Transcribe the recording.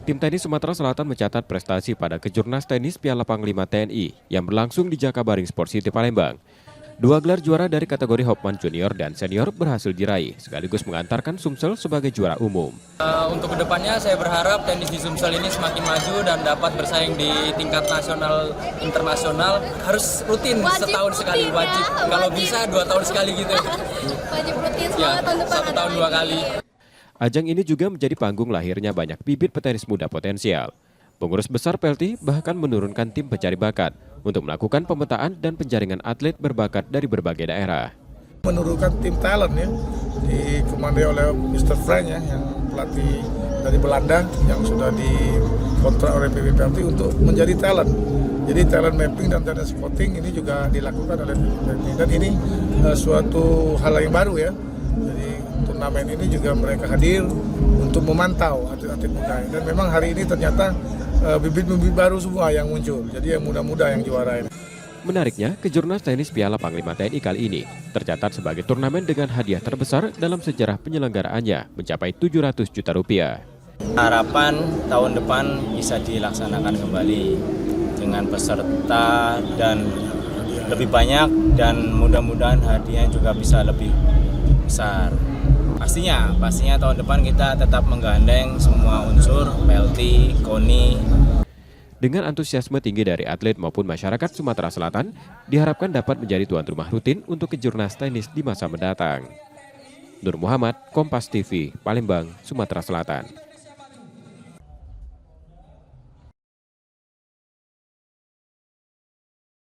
Tim tenis Sumatera Selatan mencatat prestasi pada Kejurnas Tenis Piala Panglima TNI yang berlangsung di Jakabaring Sport City Palembang. 2 gelar juara dari kategori Hopman Junior dan Senior berhasil diraih, sekaligus mengantarkan Sumsel sebagai juara umum. Untuk kedepannya saya berharap tenis di Sumsel ini semakin maju dan dapat bersaing di tingkat nasional, internasional. Harus rutin setahun sekali, wajib. Kalau bisa 2 tahun sekali gitu. Wajib rutin Ya, tahun depan 1 tahun 2 kali. Ajang ini juga menjadi panggung lahirnya banyak bibit petenis muda potensial. Pengurus besar PLT bahkan menurunkan tim pencari bakat untuk melakukan pemetaan dan penjaringan atlet berbakat dari berbagai daerah. Menurunkan tim talent ya, dikomandoi oleh Mr. Frank ya, yang pelatih dari Belanda yang sudah dikontrak oleh PBPLT untuk menjadi talent. Jadi talent mapping dan talent scouting ini juga dilakukan oleh PBPLT dan ini suatu hal yang baru ya. Jadi turnamen ini juga mereka hadir untuk memantau atlet-atlet muda dan memang hari ini ternyata bibit-bibit baru semua yang muncul, jadi yang muda-muda yang juara ini. Menariknya, Kejurnas Tenis Piala Panglima TNI kali ini tercatat sebagai turnamen dengan hadiah terbesar dalam sejarah penyelenggaraannya, mencapai 700 juta rupiah. Harapan tahun depan bisa dilaksanakan kembali dengan peserta dan lebih banyak dan mudah-mudahan hadiahnya juga bisa lebih besar. Pastinya tahun depan kita tetap menggandeng semua unsur, PLT, KONI. Dengan antusiasme tinggi dari atlet maupun masyarakat Sumatera Selatan, diharapkan dapat menjadi tuan rumah rutin untuk Kejurnas Tenis di masa mendatang. Nur Muhammad, Kompas TV, Palembang, Sumatera Selatan.